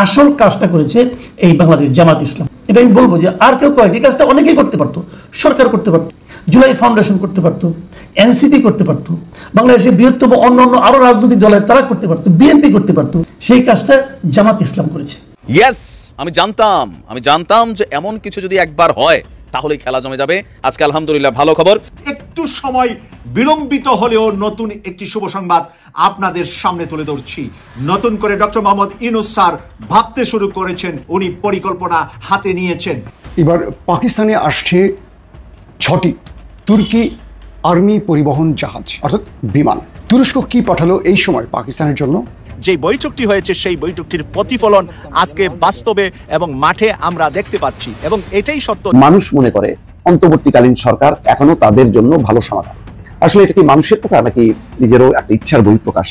আসল কাজটা করেছে এই বাংলাদেশ জামাত ইসলাম। এটা আমি বলবো যে আর কেউ করেনি, এই কাজটা অনেকেই করতে পারতো, সরকার করতে পারতো, জুলাই ফাউন্ডেশন করতে পারতো, এনসিপি করতে পারতো, বাংলাদেশের বৃহত্তম অন্য অন্য আরো রাজনৈতিক দল তারা করতে পারতো, বিএনপি করতে পারতো, সেই কাজটা জামাত ইসলাম করেছে। ইয়েস, আমি জানতাম যে এমন কিছু যদি একবার হয় তাহলে খেলা জমে যাবে। আজকে আলহামদুলিল্লাহ ভালো খবর, একটু সময় বিলম্বিত হলেও নতুন একটি শুভ সংবাদ আপনাদের সামনে তুলে ধরছি। নতুন করে ডক্টর মোহাম্মদ ইউনূস স্যার ভাবতে শুরু করেছেন, উনি পরিকল্পনা হাতে নিয়েছেন। এবার পাকিস্তানে আসছে 6টি তুর্কি আর্মি পরিবহন জাহাজ অর্থাৎ বিমান। তুরস্ক কি পাঠালো এই সময় পাকিস্তানের জন্য? যে বৈঠকটি হয়েছে সেই বৈঠকটির প্রতিফলন আজকে বাস্তবে এবং মাঠে আমরা দেখতে পাচ্ছি, এবং এটাই সত্য। মানুষ মনে করে অন্তর্বর্তীকালীন সরকার এখনো তাদের জন্য ভালো সমাধান। আসলে এটা কি মানুষের কথা নাকি নিজেরও একটা ইচ্ছার বহিঃপ্রকাশ?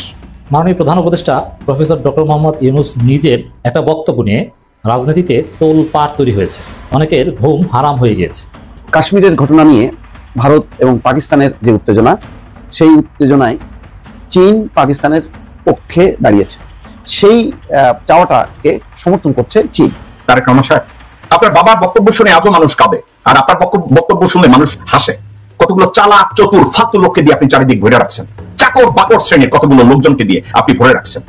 মাননীয় প্রধান উপদেষ্টা প্রফেসর ডক্টর মোহাম্মদ ইউনূস নিজের একটা বক্তব্য নিয়ে রাজনীতিতে তোলপাড় তৈরি হয়েছে, অনেকের ঘুম হারাম হয়ে গিয়েছে। কাশ্মীরের ঘটনা নিয়ে ভারত এবং পাকিস্তানের যে উত্তেজনা, সেই উত্তেজনায় চীন পাকিস্তানের পক্ষে দাঁড়িয়েছে, সেই চাওয়াটাকে সমর্থন করছে চীন। তারেক রহমান সাহেব, আপনার বাবার বক্তব্য শুনে আজও মানুষ কাঁদে, আর আপনার বক্তব্য শুনে মানুষ হাসে। কতগুলো চালাক চতুর ফালতু লোককে দিয়ে আপনি চারিদিক ভরে রাখছেন, চাকর বাকর শ্রেণীর কতগুলো লোকজনকে দিয়ে আপনি ভরে রাখছেন,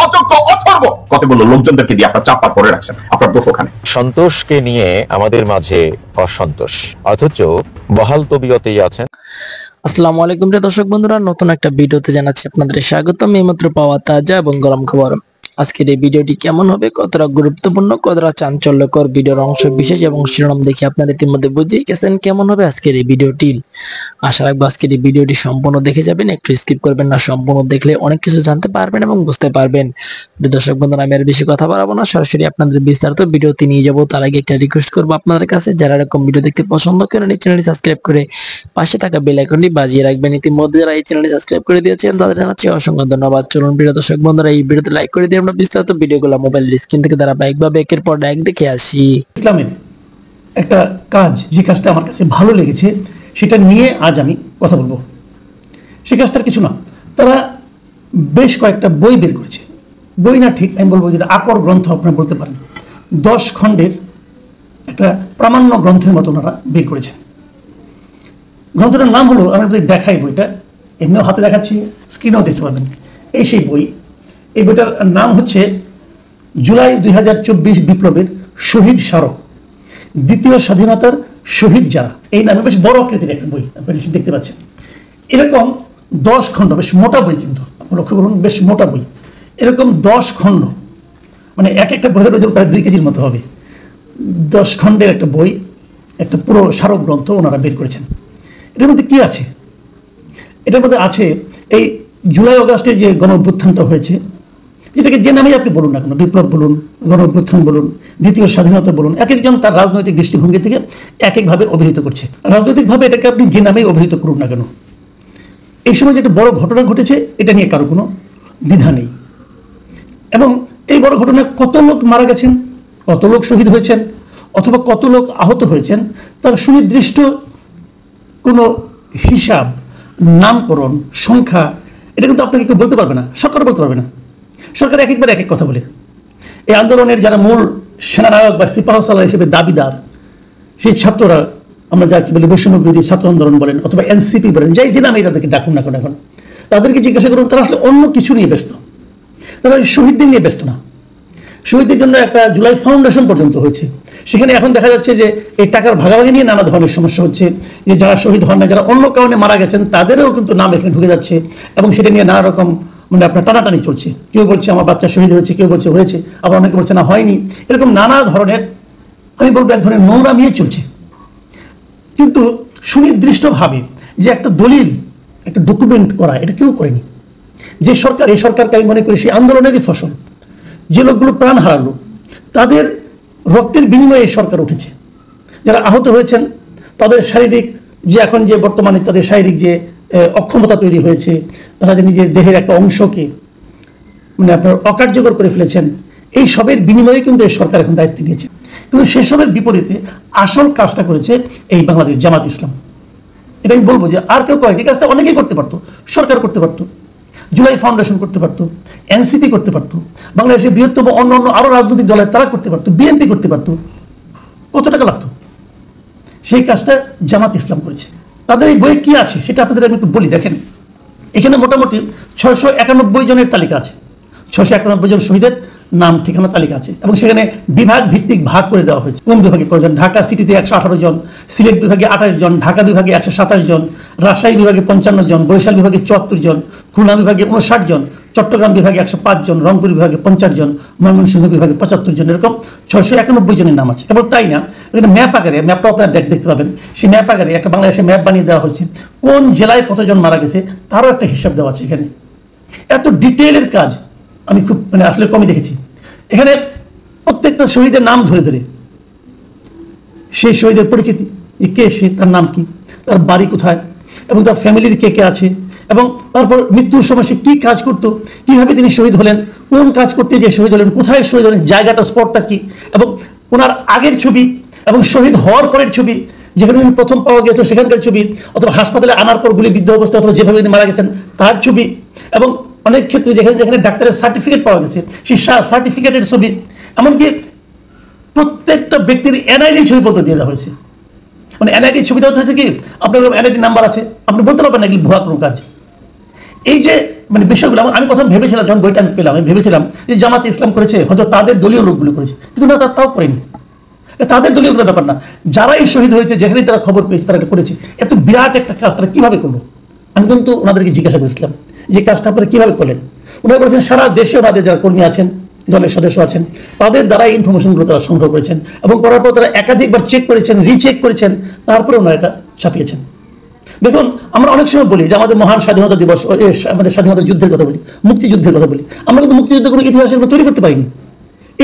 অযোগ্য অথর্ব কতগুলো লোকজনদেরকে দিয়ে আপনার চাপা ভরে রাখছেন। আপনার দোষ ওখানে। সন্তোষকে নিয়ে আমাদের মাঝে অসন্তোষ, অথচ বহাল তবিয়তেই আছেন। আসসালামু আলাইকুম প্রিয় দর্শক বন্ধুরা, নতুন একটা ভিডিওতে জানাচ্ছি আপনাদের স্বাগতম। এইমাত্র পাওয়া তাজা এবং গরম খবর। আজকের এই ভিডিওটি কেমন হবে, কতটা গুরুত্বপূর্ণ, কতটা চাঞ্চল্যকর, ভিডিওর অংশ বিশেষ এবং শিরোনাম দেখে আপনারা ইতিমধ্যে বুঝেই গেছেন কেমন হবে আজকের এই ভিডিওটি। আশা রাখবো আজকের এই ভিডিওটি সম্পূর্ণ দেখে যাবেন, একটু স্কিপ করবেন না। সম্পূর্ণ দেখলে অনেক কিছু জানতে পারবেন এবং বুঝতে পারবেন। প্রিয় দর্শক বন্ধুরা, আমি আর বেশি কথা বাড়াবো না, সরাসরি আপনাদের বিস্তারিত ভিডিওতে নিয়ে যাবো। তার আগে একটা রিকোয়েস্ট করবো আপনাদের কাছে, যারা এরকম ভিডিও দেখতে পছন্দ করেন এই চ্যানেলটি সাবস্ক্রাইব করে পাশে থাকা বেল আইকনটি বাজিয়ে রাখবেন। ইতিমধ্যে যারা এই চ্যানেলটি সাবস্ক্রাইব করে দিয়েছেন তাদের জানাচ্ছি অসংখ্য ধন্যবাদ। চলুন প্রিয় দর্শক বন্ধুরা, এই ভিডিওতে লাইক করে দিয়ে আমরা বিস্তারিত ভিডিওগুলো মোবাইলের স্ক্রিন থেকে ধারাবাহিকভাবে একের পর এক দেখে আসি। ইসলামের একটা কাজ, যে কাজটা আমার কাছে ভালো লেগেছে সেটা নিয়ে আজ আমি কথা বলবো। সে কাজটার কিছু না, তারা বেশ কয়েকটা বই বের করেছে। বই না ঠিক, আমি বলবো যেটা আকর গ্রন্থ আপনারা বলতে পারেন। 10 খণ্ডের একটা প্রামাণ্য গ্রন্থের মতো ওনারা বের করেছেন। গ্রন্থটার নাম হলো, আমি যদি দেখাই বইটা, এমনিও হাতে দেখাচ্ছি, স্ক্রিনেও দেখতে পাবেন, এই সেই বই। এই বইটার নাম হচ্ছে জুলাই 2024 বিপ্লবের শহীদ স্মারক, দ্বিতীয় স্বাধীনতার শহীদ যারা। এই নামে বেশ বড় আকৃতির একটা বই, আপনি দেখতে পাচ্ছেন। এরকম 10 খণ্ড, বেশ মোটা বই, কিন্তু আপনি লক্ষ্য করুন বেশ মোটা বই। এরকম 10 খণ্ড, মানে এক একটা বইয়ের ওজন প্রায় 2 কেজির মতো হবে। 10 খণ্ডের একটা বই, একটা পুরো স্মারক গ্রন্থ ওনারা বের করেছেন। এটার মধ্যে কি আছে? এটার মধ্যে আছে এই জুলাই অগাস্টের যে গণ অভ্যুত্থানটা হয়েছে, যেটাকে যে নামেই আপনি বলুন না কেন, বিপ্লব বলুন, গণ অভ্যুত্থান বলুন, দ্বিতীয় স্বাধীনতা বলুন, এক একজন তার রাজনৈতিক দৃষ্টিভঙ্গি থেকে এক একভাবে অভিহিত করছে। রাজনৈতিকভাবে এটাকে আপনি যে নামেই অভিহিত করুন না কেন, এই সময় যেটা বড় ঘটনা ঘটেছে এটা নিয়ে কারো কোনো দ্বিধা নেই। এবং এই বড় ঘটনায় কত লোক মারা গেছেন, কত লোক শহীদ হয়েছেন, অথবা কত লোক আহত হয়েছেন, তার সুনির্দিষ্ট কোনো হিসাব, নামকরণ, সংখ্যা, এটা কিন্তু আপনাকে কেউ বলতে পারবে না, সরকার বলতে পারবে না। সরকার এক একবার এক এক কথা বলে। এই আন্দোলনের যারা মূল সেনানায়ক বা সিপাহসালার হিসেবে দাবিদার, সেই ছাত্ররা, আমরা যা কি বলি বৈষম্য বিরোধী ছাত্র আন্দোলন বলেন অথবা এনসিপি বলেন, যাই যে নামেই তাদেরকে ডাকুন না কেন, এখন তাদেরকে জিজ্ঞাসা করুন, তারা আসলে অন্য কিছু নিয়ে ব্যস্ত, তারা শহীদদের নিয়ে ব্যস্ত না। শহীদদের জন্য একটা জুলাই ফাউন্ডেশন পর্যন্ত হয়েছে, সেখানে এখন দেখা যাচ্ছে যে এই টাকার ভাগাভাগি নিয়ে নানা ধরনের সমস্যা হচ্ছে। যে যারা শহীদ হন না, যারা অন্য কারণে মারা গেছেন, তাদেরও কিন্তু নাম এখানে ঢুকে যাচ্ছে, এবং সেটা নিয়ে নানা রকম মানে আপনার টানাটানি চলছে। কেউ বলছে আমার বাচ্চা শহীদ হয়েছে, কেউ বলছে হয়েছে, আবার অনেকে বলছে না হয়নি। এরকম নানা ধরনের, আমি বলবো এক ধরনের নোংরামিয়ে চলছে। কিন্তু সুনির্দিষ্টভাবে যে একটা দলিল, একটা ডকুমেন্ট করা, এটা কেউ করেনি। যে সরকার, এই সরকারকে আমি মনে করি সেই আন্দোলনেরই ফসল। যে লোকগুলো প্রাণ হারালো, তাদের রক্তের বিনিময়ে এই সরকার উঠেছে। যারা আহত হয়েছেন, তাদের শারীরিক যে এখন যে বর্তমানে তাদের শারীরিক যে অক্ষমতা তৈরি হয়েছে, তারা যে নিজের দেহের একটা অংশকে মানে আপনার অকার্যকর করে ফেলেছেন, এই সবের বিনিময়ে কিন্তু এই সরকার এখন দায়িত্ব নিয়েছে। কিন্তু সেসবের বিপরীতে আসল কাজটা করেছে এই বাংলাদেশ জামাত ইসলাম। এটা আমি বলবো যে আর কেউ করেনি, এই কাজটা অনেকেই করতে পারতো, সরকার করতে পারতো, জুলাই ফাউন্ডেশন করতে পারতো, এনসিপি করতে পারতো, বাংলাদেশের বৃহত্তম অন্য অন্য আরো রাজনৈতিক দলের তারা করতে পারতো, বিএনপি করতে পারতো। কত টাকা লাগতো? সেই কাজটা জামাত ইসলাম করেছে। তাদের এই বইয়ে কি আছে সেটা আপনাদের আমি একটু বলি। দেখেন, এখানে মোটামুটি 691 জনের তালিকা আছে, 691 জন শহীদের নাম ঠিকানা তালিকা আছে, এবং সেখানে বিভাগ ভিত্তিক ভাগ করে দেওয়া হয়েছে। কোন বিভাগে কয়জন? ঢাকা সিটিতে 118 জন, সিলেট বিভাগে 28 জন, ঢাকা বিভাগে 127 জন, রাজশাহী বিভাগে 55 জন, বরিশাল বিভাগে 74 জন, খুলনা বিভাগে 59 জন, চট্টগ্রাম বিভাগে 105 জন, রংপুর বিভাগে 50 জন, ময়মনসিংহ বিভাগে 75 জন, এরকম 691 জনের নাম আছে। কেবল তাই না, এখানে ম্যাপ আকারে, ম্যাপটা আপনারা দেখতে পাবেন, সেই ম্যাপ আকারে একটা বাংলাদেশের ম্যাপ বানিয়ে দেওয়া হয়েছে। কোন জেলায় কতজন মারা গেছে তারও একটা হিসাব দেওয়া আছে এখানে। এত ডিটেইলের কাজ আমি খুব আসলে কমই দেখেছি। এখানে প্রত্যেকটা শহীদের নাম ধরে ধরে সেই শহীদের পরিচিতি, কে সে, তার নাম কি, তার বাড়ি কোথায়, এবং তার ফ্যামিলির কে কে আছে, এবং তারপর মৃত্যুর সময় সে কী কাজ করতো, কীভাবে তিনি শহীদ হলেন, কোন কাজ করতে যে শহীদ হলেন, কোথায় শহীদ হলেন, জায়গাটা, স্পটটা কি, এবং ওনার আগের ছবি এবং শহীদ হওয়ার পরের ছবি, যেখানে উনি প্রথম পাওয়া গেছিল সেখানকার ছবি, অথবা হাসপাতালে আনার পর গুলিবিদ্ধ অবস্থা, অথবা যেভাবে তিনি মারা গেছেন তার ছবি, এবং অনেক ক্ষেত্রে যেখানে যেখানে ডাক্তারের সার্টিফিকেট পাওয়া গেছে সেই সার্টিফিকেটের ছবি, এমনকি প্রত্যেকটা ব্যক্তির এনআইডি ছবি পর্যন্ত দিয়ে দেওয়া হয়েছে। মানে এনআইডি ছবি দেওয়া হয়েছে কি, আপনার এনআইডি নাম্বার আছে, আপনি বলতে পারবেন না এগুলি ভুয়া কোনো কাজ। এই যে বিষয়গুলো আমি প্রথম ভেবেছিলাম, যখন বইটা আমি পেলাম, আমি ভেবেছিলাম যে জামাতে ইসলাম করেছে, হয়তো তাদের দলীয় লোকগুলো করেছে, কিন্তু না, তাও করেনি। তাদের দলীয় কোনো ব্যাপার না, যারাই শহীদ হয়েছে, যেখানেই তারা খবর পেয়েছে তারা এটা করেছে। এত বিরাট একটা কাজ তারা কীভাবে করলো? আমি কিন্তু ওনাদেরকে জিজ্ঞাসা করেছিলাম যে কাজটা আপনারা কীভাবে করলেন। ওনারা বলেছেন সারা দেশে ওনাদের যারা কর্মী আছেন, দলের সদস্য আছেন, তাদের দ্বারা ইনফরমেশনগুলো তারা সংগ্রহ করেছেন, এবং করার পর তারা একাধিকবার চেক করেছেন, রিচেক করেছেন, তারপরে ওনারা এটা ছাপিয়েছেন। দেখুন, আমরা অনেক সময় বলি যে আমাদের মহান স্বাধীনতা দিবস, আমাদের স্বাধীনতা যুদ্ধের কথা বলি, মুক্তিযুদ্ধের কথা বলি, আমরা কিন্তু মুক্তিযুদ্ধের কোনো ইতিহাস এগুলো তৈরি করতে পারিনি।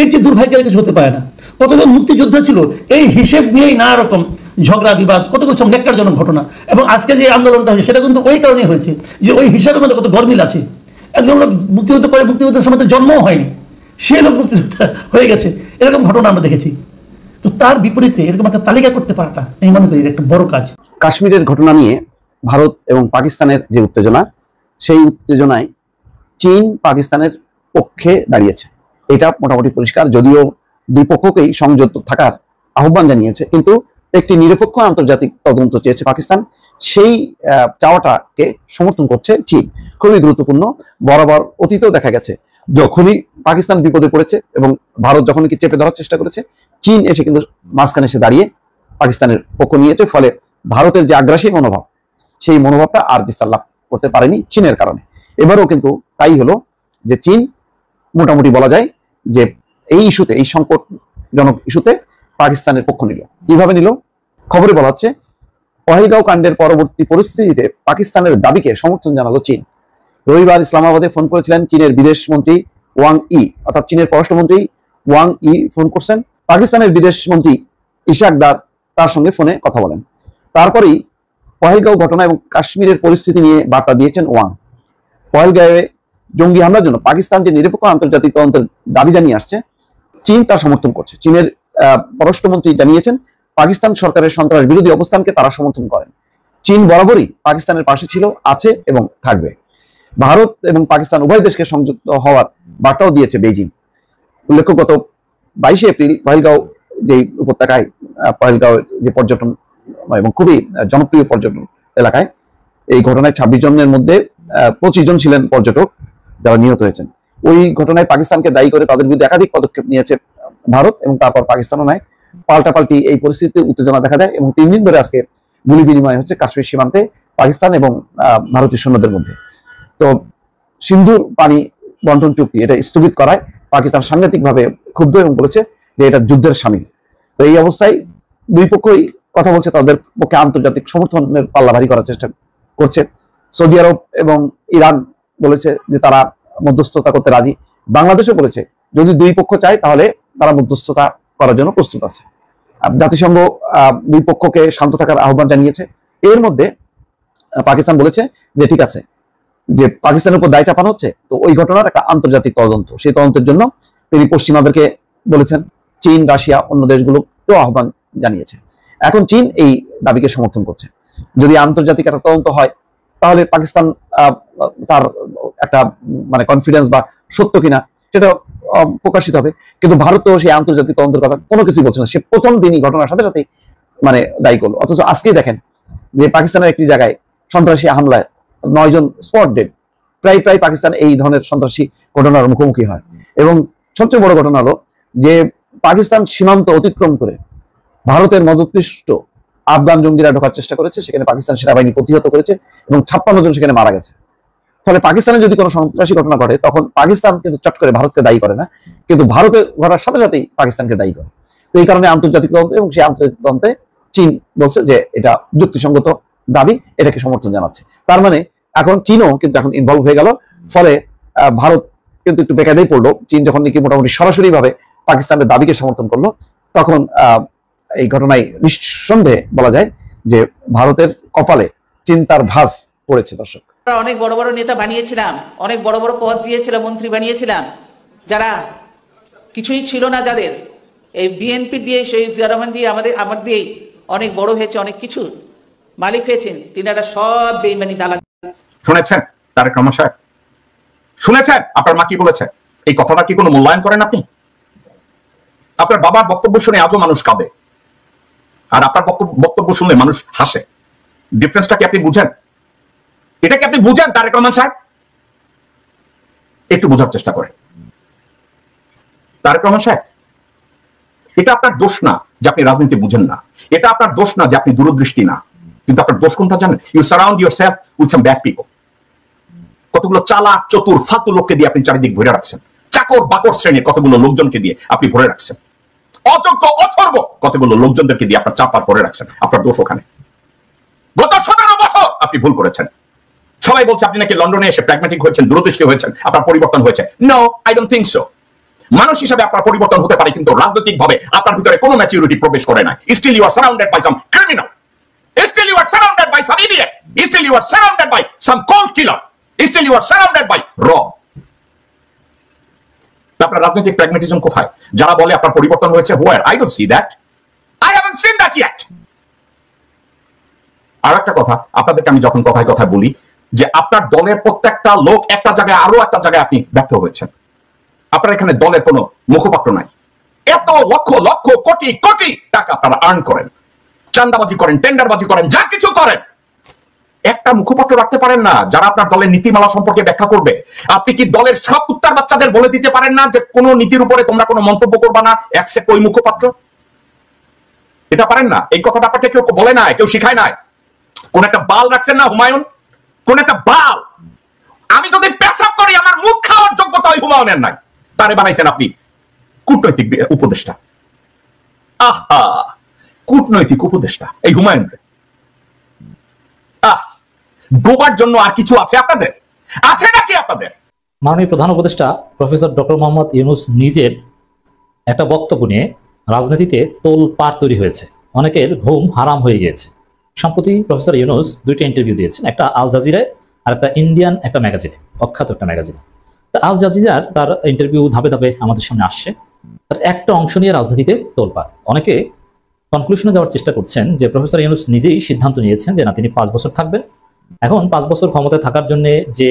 এর যে দুর্ভাগ্যের কিছু হতে পারে না। কতজন মুক্তিযোদ্ধা ছিল এই হিসেব নিয়েই নানা রকম ঝগড়া বিবাদ, কত কিছু ন্যাক্কারজনক ঘটনা, এবং আজকে যে আন্দোলনটা হয়েছে সেটা কিন্তু ওই কারণেই হয়েছে যে ওই হিসাবের মধ্যে কত গরমিল আছে। একজন লোক মুক্তিযুদ্ধ করে, মুক্তিযুদ্ধের সময় তো জন্মও হয়নি, সে লোক মুক্তিযোদ্ধা হয়ে গেছে, এরকম ঘটনা আমরা দেখেছি। তো তার বিপরীতে এরকম একটা তালিকা করতে পারাটা আমি মনে করি একটা বড় কাজ। কাশ্মীরের ঘটনা নিয়ে ভারত এবং পাকিস্তানের যে উত্তেজনা, সেই উত্তেজনায় চীন পাকিস্তানের পক্ষে দাঁড়িয়েছে, এটা মোটামুটি পরিষ্কার। যদিও দুই পক্ষকেই সংযত থাকার আহ্বান জানিয়েছে, কিন্তু একটি নিরপেক্ষ আন্তর্জাতিক তদন্ত চেয়েছে পাকিস্তান, সেই চাওয়াটাকে সমর্থন করছে চীন। খুবই গুরুত্বপূর্ণ। বরাবর অতীতেও দেখা গেছে যখনই পাকিস্তান বিপদে পড়েছে এবং ভারত যখনই কি চেপে ধরার চেষ্টা করেছে, চীন এসে কিন্তু মাঝখানে এসে দাঁড়িয়ে পাকিস্তানের পক্ষ নিয়েছে। ফলে ভারতের যে আগ্রাসী মনোভাব, সেই মনোভাবটা আর বিস্তার লাভ করতে পারেনি চীনের কারণে। এবারও কিন্তু তাই হলো যে চীন মোটামুটি বলা যায় যে এই ইস্যুতে, এই সংকটজনক ইস্যুতে পাকিস্তানের পক্ষ নিল। কিভাবে নিল? খবরে বলা হচ্ছে পহেলগাঁও কাণ্ডের পরবর্তী পরিস্থিতিতে পাকিস্তানের দাবিকে সমর্থন জানালো চীন। রবিবার ইসলামাবাদে ফোন করেছিলেন চীনের বিদেশ মন্ত্রী ওয়াং ই, অর্থাৎ চীনের পররাষ্ট্রমন্ত্রী ওয়াং ই ফোন করছেন। পাকিস্তানের বিদেশ মন্ত্রী ইশাক দার তার সঙ্গে ফোনে কথা বলেন। তারপরেই পহেলগাঁও ঘটনা এবং কাশ্মীরের পরিস্থিতি নিয়ে বার্তা দিয়েছেন ওয়াং। পহেলগাঁওয়ে জঙ্গি হামলার জন্য পাকিস্তান যে নিরপেক্ষ আন্তর্জাতিক তদন্তের দাবি জানিয়ে আসছে, চীন তার সমর্থন করছে। চীনের পররাষ্ট্রমন্ত্রী জানিয়েছেন পাকিস্তান সরকারের সন্ত্রাস বিরোধী অবস্থানকে তারা সমর্থন করেন। চীন বরাবরই পাকিস্তানের পাশে ছিল, আছে এবং থাকবে। ভারত এবং পাকিস্তান উভয় দেশকে সংযুক্ত হওয়ার বার্তাও দিয়েছে বেইজিং। উল্লেখ্য, গত 22শে এপ্রিল পহেলগাঁও যে উপত্যকায়, পহেলগাঁও যে পর্যটন এবং খুবই জনপ্রিয় পর্যটন এলাকায়, এই ঘটনায় 26 জনের মধ্যে 25 জন ছিলেন পর্যটক যারা নিহত হয়েছেন। ওই ঘটনায় পাকিস্তানকে দায়ী করে তাদের বিরুদ্ধে একাধিক পদক্ষেপ নিয়েছে ভারত, এবং তারপর পাকিস্তানও নেয়। পাল্টাপাল্টি এই পরিস্থিতিতে উত্তেজনা দেখা দেয়, এবং 3 দিন ধরে আজকে গুলি বিনিময় হচ্ছে কাশ্মীর সীমান্তে পাকিস্তান এবং ভারতীয় সৈন্যদের মধ্যে। তো সিন্ধুর পানি বন্টন চুক্তি এটা স্থগিত করায় পাকিস্তান সাংঘাতিকভাবে ক্ষুব্ধ এবং বলেছে যে এটা যুদ্ধের শামিল। তো এই অবস্থায় দুই পক্ষই কথা বলছে, তাদের পক্ষে আন্তর্জাতিক সমর্থনের পাল্লা ভারী করার চেষ্টা করছে। সৌদি আরব এবং ইরান বলেছে যে তারা মধ্যস্থতা করতে রাজি। বাংলাদেশও বলেছে যদি দুই পক্ষ চায় তাহলে তারা মধ্যস্থতা করার জন্য প্রস্তুত আছে। জাতিসংঘ দুই পক্ষকে শান্ত থাকার আহ্বান জানিয়েছে। এর মধ্যে পাকিস্তান বলেছে যে ঠিক আছে, যে পাকিস্তানের উপর দায় চাপানো হচ্ছে, তো ওই ঘটনার একটা আন্তর্জাতিক তদন্ত, সেই তদন্তের জন্য তিনি পশ্চিমাদেরকে বলেছেন, চীন, রাশিয়া, অন্য দেশগুলোকেও আহ্বান জানিয়েছে। এখন চীন এই দাবিকে সমর্থন করছে। যদি আন্তর্জাতিক একটা তদন্ত হয় তাহলে পাকিস্তান তার একটা মানে কনফিডেন্স বা সত্য কিনা সেটা প্রকাশিত হবে। কিন্তু ভারত তো সেই আন্তর্জাতিক তদন্তের কথা কোনো কিছুই বলছে না, সে প্রথম দিনই ঘটনার সাথে সাথেই মানে দায়ী করলো। অথচ আজকেই দেখেন যে পাকিস্তানের একটি জায়গায় সন্ত্রাসী হামলায় 9 জন স্পট ডেড। প্রায় পাকিস্তান এই ধরনের সন্ত্রাসী ঘটনার মুখোমুখি হয়। এবং সবচেয়ে বড় ঘটনা হলো যে পাকিস্তান সীমান্ত অতিক্রম করে ভারতের মদতপুষ্ট আফগান জঙ্গিরা ঢোকার চেষ্টা করেছে, সেখানে পাকিস্তান সেনাবাহিনী প্রতিহত করেছে এবং 56 জন সেখানে মারা গেছে। ফলে পাকিস্তানে যদি কোনো সন্ত্রাসী ঘটনা ঘটে তখন পাকিস্তান কিন্তু চট করে ভারতকে দায়ী করে না, কিন্তু ভারতের ঘটার সাথে সাথেই পাকিস্তানকে দায়ী করে। তো এই কারণে আন্তর্জাতিক তদন্ত এবং সেই আন্তর্জাতিক তদন্তে চীন বলছে যে এটা যুক্তিসঙ্গত দাবি, এটাকে সমর্থন জানাচ্ছে। তার মানে এখন চীনও কিন্তু এখন ইনভলভ হয়ে গেল। ফলে ভারত কিন্তু একটু বেকায়দায় পড়লো। চীন যখন নাকি মোটামুটি সরাসরি ভাবে পাকিস্তানের দাবিকে সমর্থন করলো, তখন এই ঘটনায় নিঃসন্দেহে বলা যায় যে ভারতের কপালে চিন্তার ভাঁজ পড়েছে। দর্শক, অনেক বড় বড় নেতা বানিয়েছিলাম, অনেক বড় বড় পদ দিয়েছিলাম, মন্ত্রী বানিয়েছিলাম, যারা কিছুই ছিল না, যাদের এই বিএনপি দিয়ে সেই জিয়া রহমান দিয়ে আমার দিয়েই অনেক বড় হয়েছে, অনেক কিছু মালিক হয়েছেন, তিনারা সব বেইমানি দালাল। শুনেছেন তারেক রহমান সাহেব? শুনেছেন আপনার মা কি বলেছে? এই কথাটা কি কোনো মূল্যায়ন করেন আপনি? আপনার বাবার বক্তব্য শুনে আজও মানুষ কাঁদে, আর আপনার বক্তব্য শুনলে মানুষ হাসে। ডিফারেন্সটা কি আপনি বুঝেন? এটা কি আপনি বুঝেন তারেক রহমান সাহেব? একটু বোঝার চেষ্টা করেন। তারেক রহমান সাহেব, এটা আপনার দোষ না যে আপনি রাজনীতি বুঝেন না, এটা আপনার দোষ না যে আপনি দূরদৃষ্টি না, কিন্তু আপনার দোষ কোনটা জানেন? You surround yourself with some bad people. কতগুলো চালাক চতুর ফালতু লোককে দিয়ে আপনি চারিদিক ভরে রাখছেন। চাকর বাকর শ্রেণীর কতগুলো লোকজনকে দিয়ে আপনি ভরে রাখছেন। অযোগ্য অথর্ব কতগুলো লোকজনদেরকে দিয়ে আপনার চাপা ভরে রাখছেন। আপনার দোষ ওখানে। গত 17 বছর আপনি ভুল করেছেন। সবাই বলছে আপনি নাকি লন্ডনে এসে প্র্যাগম্যাটিক হয়েছেন, দূরদৃষ্টি হয়েছেন, আপনার পরিবর্তন হয়েছে। No, I don't think so. মানুষ হিসেবে আপনার পরিবর্তন হতে পারে, কিন্তু রাজনৈতিক ভাবে আপনার ভিতরে কোনো ম্যাচুরিটি প্রবেশ করে না। Still you are surrounded by some criminal, still you are surrounded by some idiot, still you are surrounded by some cold killer, still you are surrounded by র। আপনার রাজনৈতিক প্র্যাগম্যাটিজম কোথায়? যারা বলে আপনার পরিবর্তন হয়েছে, where? I don't see that, I haven't seen that yet. আর একটা কথা, আপনাদেরকে আমি যখন কথায় কথায় বলি যে আপনার দলের প্রত্যেকটা লোক একটা জায়গায় আরো একটা জায়গায় আপনি ব্যর্থ হয়েছেন। আপনার এখানে দলের কোনো মুখপাত্র নাই। এত লক্ষ লক্ষ কোটি কোটি টাকা আপনারা আর্ন করেন, চাঁদাবাজি করেন, টেন্ডারবাজি করেন, যা কিছু করেন, একটা মুখপাত্র রাখতে পারেন না যারা আপনার দলের নীতিমালা সম্পর্কে ব্যাখ্যা করবে? আপনি কি দলের সব কুত্তার বাচ্চাদের বলে দিতে পারেন না যে কোন নীতির উপরে তোমরা কোনো মন্তব্য করবা না, একসেপ্ট ওই মুখপাত্র? এটা পারেন না? এই কথাটা আপনাকে কেউ বলে নাই, কেউ শিখায় নাই। কোন একটা বাল রাখছেন না হুমায়ুন, কোন একটা বাল। আমি যদি পেশাব করি আমার মুখ খাওয়ার যোগ্যতা ওই হুমায়ুনের নাই, তারে বানাইছেন আপনি কূটনৈতিক উপদেষ্টা। আহা, কূটনৈতিক উপদেষ্টা এই হুমায়ুন। ডোবার জন্য আর কিছু আছে আপনাদের? আছে নাকি আপনাদের? মাননীয় প্রধান উপদেষ্টা প্রফেসর ডক্টর মোহাম্মদ ইউনূস নিজের একটা বক্তব্য নিয়ে রাজনীতিতে তোলপাড় তৈরি হয়েছে, অনেকের ঘুম হারাম হয়ে গিয়েছে। সম্প্রতি প্রফেসর ইউনূস 2টা ইন্টারভিউ দিয়েছেন, একটা আল জাজিরায় আর একটা ইন্ডিয়ান একটা ম্যাগাজিনে, অখ্যাত একটা ম্যাগাজিনে। তা আল জাজিরার তার ইন্টারভিউ ধাপে ধাপে আমাদের সামনে আসছে। তার একটা অংশ নিয়ে রাজনীতিতে তোলপাড়। অনেকে কনক্লুশনে যাওয়ার চেষ্টা করছেন যে প্রফেসর ইউনূস নিজেই সিদ্ধান্ত নিয়েছেন যে না, তিনি 5 বছর থাকবেন। এখন 5 বছর ক্ষমতায় থাকার জন্য যে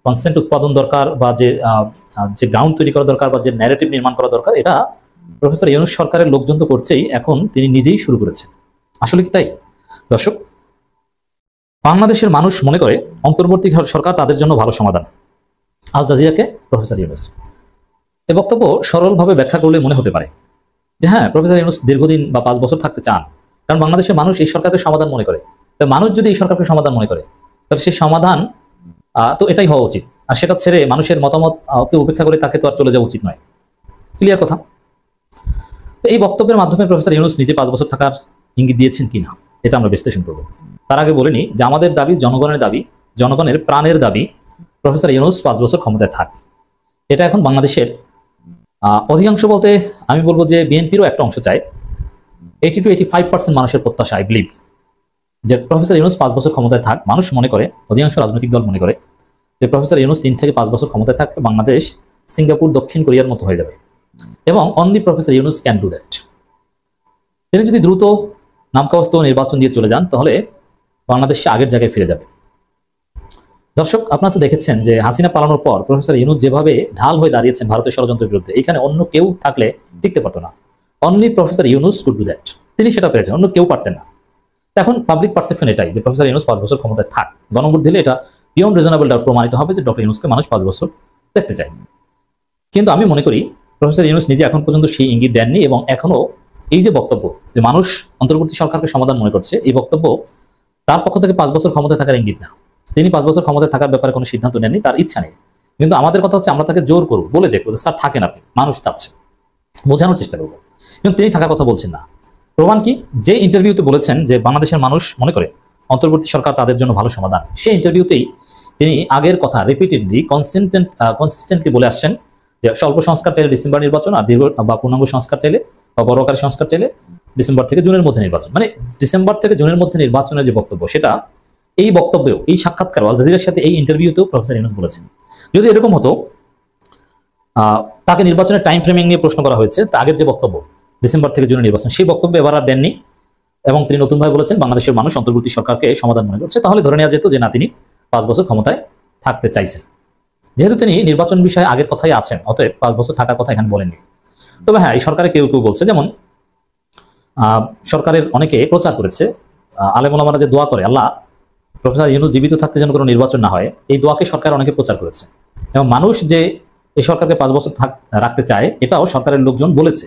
কনসেন্ট উৎপাদন দরকার বা যে গ্রাউন্ড তৈরি করা দরকার বা যে ন্যারেটিভ নির্মাণ করা দরকার, এটা প্রফেসর ইউনূস সরকারের লোকজন তো করছেই, এখন তিনি নিজেই শুরু করেছেন। আসলে কি তাই? দর্শক, বাংলাদেশের মানুষ মনে করে অন্তর্বর্তী সরকার তাদের জন্য ভালো সমাধান। আল জাজিরাকে প্রফেসর ইউনূস এ বক্তব্য সরলভাবে ব্যাখ্যা করলে মনে হতে পারে যে হ্যাঁ, প্রফেসর ইউনূস দীর্ঘদিন বা 5 বছর থাকতে চান, কারণ বাংলাদেশের মানুষ এই সরকারকে সমাধান মনে করে। তো মানুষ যদি এই সরকারকে সমাধান মনে করে, তাহলে সেই সমাধান তো এটাই হওয়া উচিত। আর সেটা ছেড়ে মানুষের মতামতকে উপেক্ষা করে তাকে তো আর চলে যাওয়া উচিত নয়। ক্লিয়ার কথা? তো এই বক্তব্যের মাধ্যমে প্রফেসর ইউনূস নিজে 5 বছর থাকার ইঙ্গিত দিয়েছেন কিনা, এটা আমরা বিশ্লেষণ করব। তার আগে বলে নিই যে আমাদের দাবি, জনগণের দাবি, জনগণের প্রাণের দাবি, প্রফেসর ইউনূস 5 বছর ক্ষমতায় থাক। এটা এখন বাংলাদেশের অধিকাংশ, বলতে আমি বলবো যে বিএনপিরও একটা অংশ চায়। 80 to 85% মানুষের প্রত্যাশা, আই বিলিভ, যে প্রফেসর ইউনূস 5 বছর ক্ষমতায় থাক। মানুষ মনে করে, অধিকাংশ রাজনৈতিক দল মনে করে যে প্রফেসর ইউনূস 3 থেকে 5 বছর ক্ষমতায় থাকলে বাংলাদেশ সিঙ্গাপুর, দক্ষিণ কোরিয়ার মতো হয়ে যাবে, এবং only professor Yunus can do that. তিনি যদি দ্রুত নামকাওয়াস্ত নির্বাচন দিয়ে চলে যান, তাহলে বাংলাদেশ আগের জায়গায় ফিরে যাবে। দর্শক, আপনারা তো দেখেছেন যে হাসিনা পালানোর পর প্রফেসর ইউনূস যেভাবে ঢাল হয়ে দাঁড়িয়েছেন ভারতের ষড়যন্ত্রের বিরুদ্ধে, এখানে অন্য কেউ থাকলে টিকতে পারতো না। Only professor Yunus could do that. তিনি সেটা পেরেছেন, অন্য কেউ পারতেন না। এখন পাবলিক পারসেপশন এটাই যে প্রফেসর ইউনূস 5 বছর ক্ষমতায় থাক। গণভোট দিলে এটা বিয়ন্ড রিজনেবল ডাউট প্রমাণিত হবে যে ডক্টর ইউনূসকে মানুষ 5 বছর দেখতে চায়। কিন্তু আমি মনে করি প্রফেসর ইউনূস নিজে এখন পর্যন্ত সেই ইঙ্গিত দেননি, এবং এখনো এই যে বক্তব্য যে মানুষ অন্তর্বর্তী সরকারকে সমাধান মনে করছে, এই বক্তব্য তার পক্ষ থেকে 5 বছর ক্ষমতায় থাকার ইঙ্গিত না। তিনি 5 বছর ক্ষমতায় থাকার ব্যাপারে কোনো সিদ্ধান্ত নেননি, তার ইচ্ছা নেই। কিন্তু আমাদের কথা হচ্ছে আমরা তাকে জোর করবো, বলে দেখবো যে স্যার থাকেন আপনি, মানুষ চাচ্ছে, বোঝানোর চেষ্টা করবো। কিন্তু তিনি থাকার কথা বলছেন না। প্রমাণ কি? যে ইন্টারভিউতে বলেছেন যে বাংলাদেশের মানুষ মনে করে অন্তর্বর্তী সরকার তাদের জন্য ভালো সমাধান, সেই ইন্টারভিউতেই তিনি আগের কথা রিপিটেডলি কনসিস্টেন্টলি বলে আসছেন যে স্বল্প সংস্কার চাইলে ডিসেম্বর নির্বাচন, আর দীর্ঘ বা পূর্ণাঙ্গ সংস্কার চাইলে বা বড় আকারের সংস্কার চাইলে ডিসেম্বর থেকে জুনের মধ্যে নির্বাচন। মানে ডিসেম্বর থেকে জুনের মধ্যে নির্বাচনের যে বক্তব্য, সেটা এই বক্তব্যেও, এই সাক্ষাৎকার আল জাজিরার সাথে এই ইন্টারভিউতেও প্রফেসর ইউনূস বলেছেন। যদি এরকম হতো, তাকে নির্বাচনের টাইম ফ্রেমিং নিয়ে প্রশ্ন করা হয়েছে, তা আগের যে বক্তব্য ডিসেম্বর থেকে জুনের নির্বাচন, সেই বক্তব্য এবার আর দেননি, এবং তিনি নতুনভাবে বলেছেন বাংলাদেশের মানুষ অন্তর্বর্তী সরকারকে সমাধান মনে করছে। তাহলে ধরে নেওয়া যেত যে না, তিনি 5 বছর ক্ষমতায় থাকতে চাইছেন। যেহেতু তিনি নির্বাচন বিষয়ে আগের কথাই আছেন, অতএব 5 বছর থাকার কথা এখানে বলেননি। তবে হ্যাঁ, এই সরকারে কেউ কেউ বলছে, যেমন সরকারের অনেকে প্রচার করেছে, আলেম ওলামারা যে দোয়া করে আল্লাহ প্রফেসর ইউনূস জীবিত থাকতে যেন কোনো নির্বাচন না হয়, এই দোয়াকে সরকার অনেকে প্রচার করেছে। এবং মানুষ যে এই সরকারকে 5 বছর রাখতে চায়, এটাও সরকারের লোকজন বলেছে।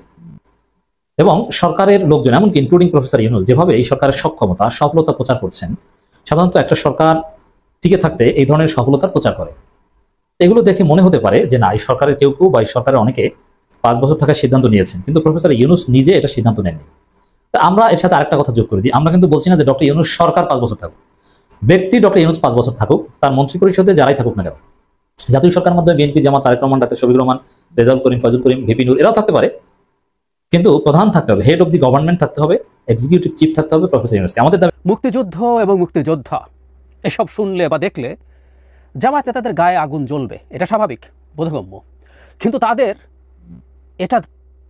এবং সরকারের লোকজন, এমনকি ইনক্লুডিং প্রফেসর ইউনূস, যেভাবে এই সরকারের সক্ষমতা সফলতা প্রচার করছেন, সাধারণত একটা সরকার টিকে থাকতে এই ধরনের সফলতার প্রচার করে। এগুলো দেখে মনে হতে পারে যে না, এই সরকারের কেউ কেউ বা এই সরকারের অনেকে 5 বছর থাকার সিদ্ধান্ত নিয়েছেন, কিন্তু প্রফেসর ইউনূস নিজে এটা সিদ্ধান্ত নেননি। তা আমরা এর সাথে আরেকটা কথা যোগ করে দিই, আমরা কিন্তু বলছি না যে ডক্টর ইউনূস সরকার 5 বছর থাকুক। ব্যক্তি ডক্টর ইউনূস 5 বছর থাকুক, তার মন্ত্রী পরিষদে যারাই থাকুক না কেন, জাতীয় সরকারের মাধ্যমে বিএনপি, জামাত, তারেক রহমান, ডাক্তার শফিকুর রহমান, রেজাউল করিম, ফজল করিম, ভিপি নূর, এরাও থাকতে পারে, কিন্তু প্রধান থাকতে হবে, হেড অফ দি গভর্নমেন্ট থাকতে হবে, এক্সিকিউটিভ চিফ থাকতে হবে প্রফেসর ইউনূসকে। আমাদের দাবি মুক্তিযুদ্ধ এবং মুক্তিযোদ্ধা এসব শুনলে বা দেখলে জামায়াত নেতাদের গায়ে আগুন জ্বলবে, এটা স্বাভাবিক, বোধগম্য। কিন্তু তাদের এটা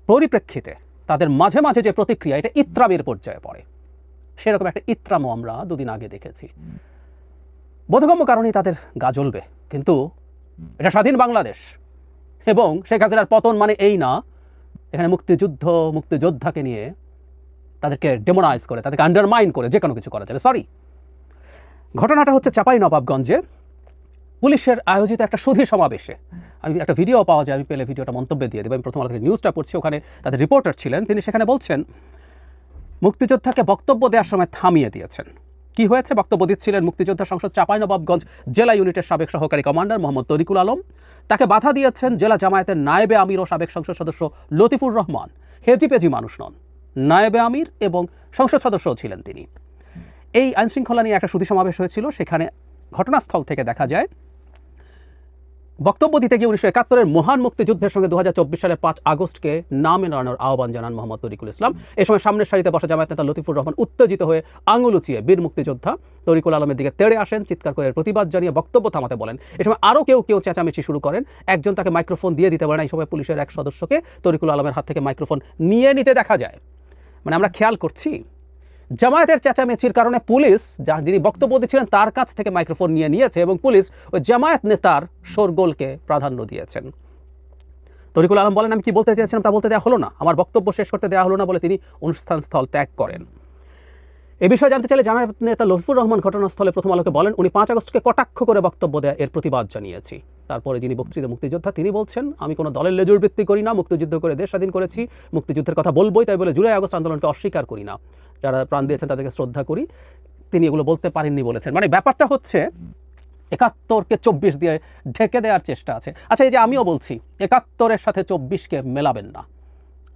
পরিপ্রেক্ষিতে তাদের মাঝে মাঝে যে প্রতিক্রিয়া, এটা ইত্রামের পর্যায়ে পড়ে। সেরকম একটা ইত্রামও আমরা দুদিন আগে দেখেছি। বোধগম্য কারণেই তাদের গা জ্বলবে, কিন্তু এটা স্বাধীন বাংলাদেশ, এবং শেখ হাসিনার পতন মানে এই না এখানে মুক্তিযোদ্ধাকে নিয়ে তাদেরকে ডেমোনাইজ করে, তাদেরকে আন্ডারমাইন করে যে কোনো কিছু করা যাবে। সরি, ঘটনাটা হচ্ছে চাঁপাইনবাবগঞ্জে পুলিশের আয়োজিত একটা সুধী সমাবেশে। আমি একটা ভিডিও পাওয়া যায়, আমি পেলে ভিডিওটা মন্তব্যে দিয়ে দেবো। আমি প্রথম আলো থেকে নিউজটা পড়ছি, ওখানে তাদের রিপোর্টার ছিলেন, তিনি সেখানে বলছেন মুক্তিযোদ্ধাকে বক্তব্য দেওয়ার সময় থামিয়ে দিয়েছেন। কি হয়েছে? বক্তব্য দিচ্ছিলেন মুক্তিযোদ্ধা সংসদ চাঁপাইনবাবগঞ্জ জেলা ইউনিটের সাবেক সহকারী কমান্ডার মোহাম্মদ তরিকুল আলম। তাকে বাধা দিয়েছেন জেলা জামায়াতের নায়েবে আমির ও সাবেক সংসদ সদস্য লতিফুর রহমান। হেজিপেজি মানুষ নন, নায়েবে আমির এবং সংসদ সদস্যও ছিলেন তিনি। এই আইনশৃঙ্খলা নিয়ে একটা সুধী সমাবেশ হয়েছিল, সেখানে ঘটনাস্থল থেকে দেখা যায় বক্তব্য দিতে গিয়ে 1971-এর মহান মুক্তিযুদ্ধের সঙ্গে 2024 সালের 5 আগস্টকে না মেলানোর আহ্বান জানান মোহাম্মদ তরিকুল ইসলাম। এই সময় সামনের সারিতে বসা জামায়াত নেতা লতিফুর রহমান উত্তেজিত হয়ে আঙুল উঁচিয়ে বীর মুক্তিযোদ্ধা তরিকুল আলমের দিকে তেড়ে আসেন, চিৎকার করে প্রতিবাদ জানিয়ে বক্তব্য থামাতে বলেন। এই সময় আরও কেউ চেঁচামেচি শুরু করেন। একজন তাকে মাইক্রোফোন দিয়ে দিতে পারেন। এই সময় পুলিশের এক সদস্যকে তরিকুল আলমের হাত থেকে মাইক্রোফোন নিয়ে নিতে দেখা যায়। মানে আমরা খেয়াল করছি জামায়াতের চেঁচামেচির কারণে পুলিশ, যিনি বক্তব্য দিচ্ছিলেন তার কাছ থেকে মাইক্রোফোন নিয়েছে, এবং পুলিশ ওই জামায়াত নেতার শোরগোলকে প্রাধান্য দিয়েছেন। তরিকুল আলম বলেন, আমি কি বলতে চেয়েছিলাম তা বলতে দেওয়া হলো না, আমার বক্তব্য শেষ করতে দেওয়া হলো না বলে তিনি অনুষ্ঠান স্থল ত্যাগ করেন। এ বিষয়ে জানতে চাইলে জামায়াত নেতা লতিফুর রহমান ঘটনাস্থলে প্রথম আলোকে বলেন, উনি 5 আগস্টকে কটাক্ষ করে বক্তব্য দেয়, এর প্রতিবাদ জানিয়েছি। তারপরে যিনি বক্তৃতা মুক্তিযোদ্ধা তিনি বলছেন, আমি কোনো দলের লেজুর বৃত্তি করি না, মুক্তিযুদ্ধ করে দেশ স্বাধীন করেছি, মুক্তিযুদ্ধের কথা বলবোই, তাই বলে জুলাই আগস্ট আন্দোলনকে অস্বীকার করি না, যারা প্রাণ দিয়েছেন তাদেরকে শ্রদ্ধা করি। তিনি এগুলো বলতে পারেননি বলেছেন। মানে ব্যাপারটা হচ্ছে 71-কে 24 দিয়ে ঢেকে দেওয়ার চেষ্টা আছে। আচ্ছা, এই যে আমিও বলছি 71-এর সাথে 24-কে মেলাবেন না।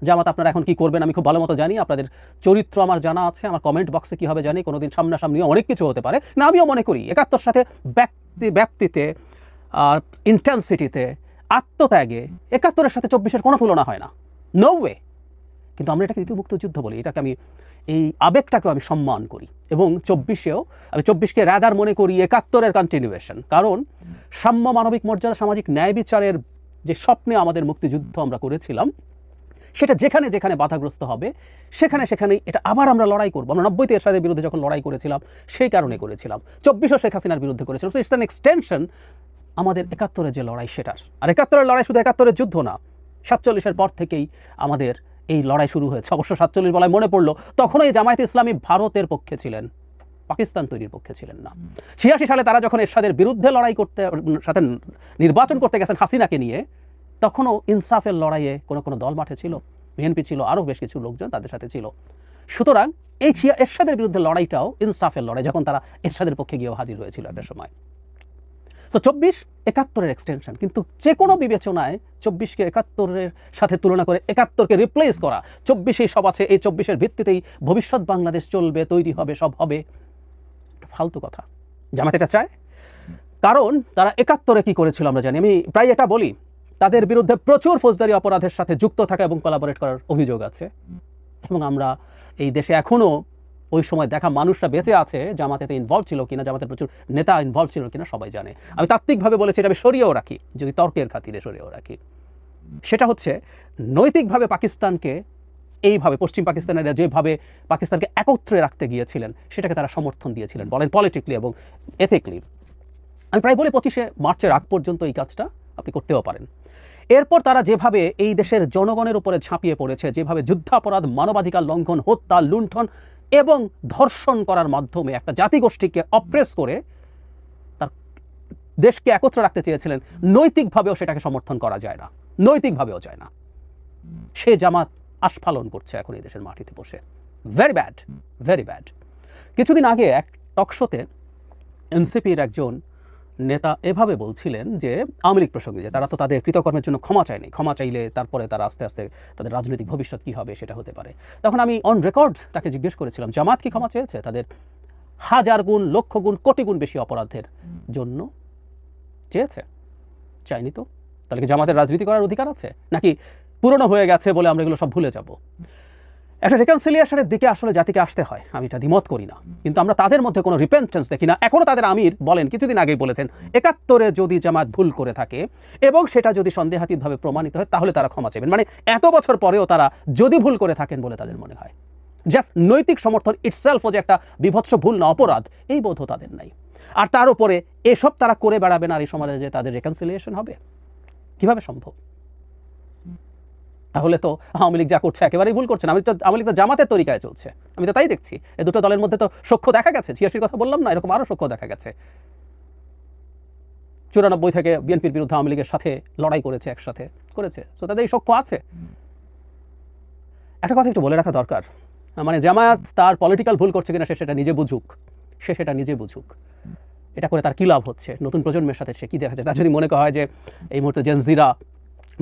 জামাত আপনারা এখন কি করবেন আমি খুব ভালো মতো জানি, আপনাদের চরিত্র আমার জানা আছে, আমার কমেন্ট বক্সে কি হবে জানি, কোনোদিন সামনাসামনি অনেক কিছু হতে পারে না। আমিও মনে করি 71-র সাথে ব্যাপ্তিতে, ইন্টেন্সিটিতে, আত্মত্যাগে 71-এর সাথে 24-এর কোনো তুলনা হয় না, নো ওয়ে। কিন্তু আমরা এটাকে দ্বিতীয় মুক্তিযুদ্ধ বলি, এটাকে আমি, এই আবেগটাকেও আমি সম্মান করি, এবং 24-এও আমি 24-কে রাদার মনে করি 71-এর কন্টিনিউয়েশন। কারণ সাম্য, মানবিক মর্যাদা, সামাজিক ন্যায় বিচারের যে স্বপ্নে আমাদের মুক্তিযুদ্ধ আমরা করেছিলাম, সেটা যেখানে যেখানে বাধাগ্রস্ত হবে সেখানে সেখানেই এটা আবার আমরা লড়াই করবো। আমরা 90-তে এরশাদের বিরুদ্ধে যখন লড়াই করেছিলাম সেই কারণে করেছিলাম, 24-ও শেখ হাসিনার বিরুদ্ধে করেছিলাম। সো ইটস অ্যান এক্সটেনশন আমাদের 71-এর যে লড়াই সেটার। আর 71-এর লড়াই শুধু 71-এর যুদ্ধ না, 47-এর পর থেকেই আমাদের এই লড়াই শুরু হয়েছে। অবশ্য 47 বলায় মনে পড়লো, তখনও এই জামায়াতে ইসলামী ভারতের পক্ষে ছিলেন, পাকিস্তান তৈরির পক্ষে ছিলেন না। 86 সালে তারা যখন এরশাদের বিরুদ্ধে লড়াই করতে সাথে নির্বাচন করতে গেছেন হাসিনাকে নিয়ে, তখনও ইনসাফের লড়াইয়ে কোনো কোনো দল মাঠে ছিল, বিএনপি ছিল, আরও বেশ কিছু লোকজন তাদের সাথে ছিল। সুতরাং এই এরশাদের বিরুদ্ধে লড়াইটাও ইনসাফের লড়াই, যখন তারা এরশাদের পক্ষে গিয়েও হাজির হয়েছিল একটা সময়। তো 24 71-এর এক্সটেনশন, কিন্তু যে কোনো বিবেচনায় 24-কে 71-এর সাথে তুলনা করে 71-কে রিপ্লেস করা, 24-এই সব আছে, এই 24-এর ভিত্তিতেই ভবিষ্যৎ বাংলাদেশ চলবে, তৈরি হবে, সব হবে, ফালতু কথা। জামাত এটা চায়, কারণ তারা 71-এ কি করেছিল আমরা জানি। আমি প্রায় এটা বলি, তাদের বিরুদ্ধে প্রচুর ফৌজদারি অপরাধের সাথে যুক্ত থাকা এবং কোলাবোরেট করার অভিযোগ আছে। এবং আমরা এই দেশে এখনও ওই সময় দেখা মানুষরা বেঁচে আছে, জামাতেতে ইনভলভ ছিল কিনা, জামাতের প্রচুর নেতা ইনভলভ ছিল কিনা সবাই জানে। আমি তাত্ত্বিকভাবে বলেছি, এটা আমি সরিয়েও রাখি, যদি তর্কের খাতিরে সরিয়েও রাখি। সেটা হচ্ছে নৈতিকভাবে পাকিস্তানকে এইভাবে, পশ্চিম পাকিস্তানেরা যেভাবে পাকিস্তানকে একত্রে রাখতে গিয়েছিলেন সেটাকে তারা সমর্থন দিয়েছিলেন, বলেন পলিটিক্যালি এবং এথিক্যালি। আমি প্রায় বলি 25শে মার্চের আগ পর্যন্ত এই কাজটা আপনি করতেও পারেন। এরপর তারা যেভাবে এই দেশের জনগণের উপরে ঝাঁপিয়ে পড়েছে, যেভাবে যুদ্ধাপরাধ, মানবাধিকার লঙ্ঘন, হত্যা, লুণ্ঠন এবং ধর্ষণ করার মাধ্যমে একটা জাতিগোষ্ঠীকে অপ্রেস করে তার দেশকে একত্র রাখতে চেয়েছিলেন, নৈতিকভাবেও সেটাকে সমর্থন করা যায় না, নৈতিকভাবেও যায় না। সে জামাত আস্ফালন করছে এখন এই দেশের মাটিতে বসে। Very bad, very bad. কিছুদিন আগে এক টকশোতে এনসিপির একজন নেতা এভাবে বলছিলেন যে আওয়ামী লীগ প্রসঙ্গে, যে তারা তো তাদের কৃতকর্মের জন্য ক্ষমা চায়নি, ক্ষমা চাইলে তারপরে তারা আস্তে আস্তে তাদের রাজনৈতিক ভবিষ্যৎ কী হবে সেটা হতে পারে। তখন আমি অন রেকর্ড তাকে জিজ্ঞেস করেছিলাম, জামাত কি ক্ষমা চেয়েছে তাদের হাজার গুণ, লক্ষ গুণ, কোটি গুণ বেশি অপরাধের জন্য? চেয়েছে? চাইনি তো। তাহলে কি জামাতের রাজনীতি করার অধিকার আছে, নাকি পুরনো হয়ে গেছে বলে আমরা এগুলো সব ভুলে যাব? একটা রিকনসিলিয়েশনের দিকে আসলে জাতিকে আসতে হয়, আমি এটা দ্বিমত করি না, কিন্তু আমরা তাদের মধ্যে কোনো রিপেন্টেন্স দেখি না। এখনও তাদের আমির বলেন, কিছুদিন আগেই বলেছেন, 71-এ যদি জামাত ভুল করে থাকে এবং সেটা যদি সন্দেহাতীতভাবে প্রমাণিত হয় তাহলে তারা ক্ষমা চাইবেন। মানে এত বছর পরেও তারা যদি ভুল করে থাকেন বলে তাদের মনে হয়, জাস্ট নৈতিক সমর্থন ইটসেলফও যে একটা বিভৎস ভুল না অপরাধ, এই বোধও তাদের নাই। আর তার উপরে এসব তারা করে বেড়াবেন আর এই সমাজে যে তাদের রিকনসিলিয়েশন হবে, কিভাবে সম্ভব? তাহলে তো আওয়ামী লীগ যা করছে একেবারেই ভুল করছে না। আওয়ামী লীগ তো জামাতের তরিকায় চলছে, আমি তো তাই দেখছি। এই দুটো দলের মধ্যে তো সখ্য দেখা গেছে, 86-র কথা বললাম না, এরকম আরও সখ্য দেখা গেছে। 94 থেকে বিএনপির বিরুদ্ধে আওয়ামী লীগের সাথে লড়াই করেছে, একসাথে করেছে, তো তাদের এই সখ্য আছে। একটা কথা একটু বলে রাখা দরকার, মানে জামায়াত তার পলিটিক্যাল ভুল করছে কিনা সে সেটা নিজে বুঝুক, সে সেটা নিজে বুঝুক। এটা করে তার কী লাভ হচ্ছে, নতুন প্রজন্মের সাথে সে কী দেখা যায়? তার যদি মনে হয় যে এই মুহূর্তে জেনজিরা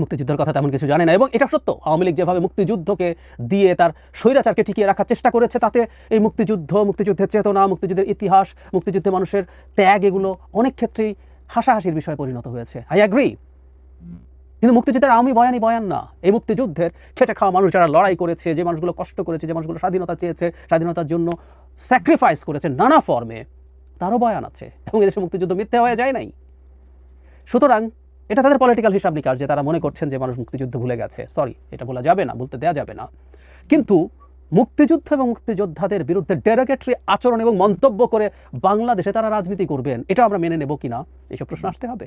মুক্তিযুদ্ধের কথা তেমন কিছু জানে না, এবং এটা সত্য, আওয়ামী লীগ যেভাবে মুক্তিযুদ্ধকে দিয়ে তার স্বৈরাচারকে টিকিয়ে রাখার চেষ্টা করেছে, তাতে এই মুক্তিযুদ্ধ, মুক্তিযুদ্ধের চেতনা, মুক্তিযুদ্ধের ইতিহাস, মুক্তিযুদ্ধে মানুষের ত্যাগ, এগুলো অনেক ক্ষেত্রেই হাসাহাসির বিষয় পরিণত হয়েছে। I agree. কিন্তু মুক্তিযুদ্ধের আওয়ামী বয়ানই বয়ান না। এই মুক্তিযুদ্ধের খেটে খাওয়া মানুষ যারা লড়াই করেছে, যে মানুষগুলো কষ্ট করেছে, যে মানুষগুলো স্বাধীনতা চেয়েছে, স্বাধীনতার জন্য স্যাক্রিফাইস করেছে নানা ফর্মে, তারও বয়ান আছে। এবং এদেশে মুক্তিযুদ্ধ মিথ্যে হয়ে যায় নাই। সুতরাং এটা তাদের পলিটিক্যাল হিসাব নিকাশ যে তারা মনে করছেন যে মানুষ মুক্তিযুদ্ধ ভুলে গেছে। সরি, এটা বলা যাবে না, বলতে দেওয়া যাবে না। কিন্তু মুক্তিযুদ্ধ এবং মুক্তিযোদ্ধাদের বিরুদ্ধে ডেরোগেটরি আচরণ এবং মন্তব্য করে বাংলাদেশে তারা রাজনীতি করবেন, এটা আমরা মেনে নেব কিনা, এইসব প্রশ্ন আসতে হবে,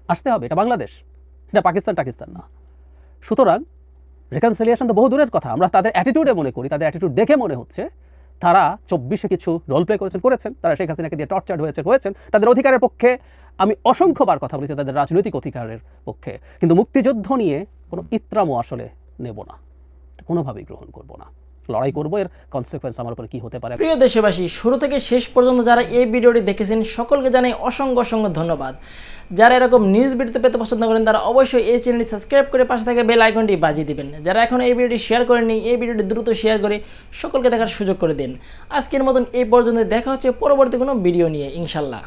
আসতে হবে। এটা বাংলাদেশ, এটা পাকিস্তান না। সুতরাং রিকনসিলিয়েশন তো বহু দূরের কথা, আমরা তাদের অ্যাটিটিউডে মনে করি, তাদের অ্যাটিটিউড দেখে মনে হচ্ছে তারা 24-এ কিছু রোল প্লে করেছেন, তারা শেখ হাসিনাকে দিয়ে টর্চার্ড হয়েছেন, তাদের অধিকারের পক্ষে আমি অসংখ্যবার কথা বলেছি, তাদের রাজনৈতিক অধিকারের পক্ষে। কিন্তু মুক্তিযুদ্ধ নিয়ে কোনো ইত্রামও আসলে নেব না, কোনোভাবেই গ্রহণ করব না। লড়াই করবো, এর কনসিকুয়েন্স আমার উপরে কি হতে পারে। প্রিয় দেশবাসী, শুরু থেকে শেষ পর্যন্ত যারা এই ভিডিওটি দেখেছেন সকলকে জানাই অসংখ্য অসংখ্য ধন্যবাদ। যারা এরকম নিউজ ভিডিও পেতে পছন্দ করেন তারা অবশ্যই এই চ্যানেলটি সাবস্ক্রাইব করে পাশে থাকা বেল আইকনটি বাজিয়ে দিবেন। যারা এখনও এই ভিডিওটি শেয়ার করেননি, এই ভিডিওটি দ্রুত শেয়ার করে সকলকে দেখার সুযোগ করে দিন। আজকের মতন এই পর্যন্ত, দেখা হচ্ছে পরবর্তী কোনো ভিডিও নিয়ে ইনশাল্লাহ।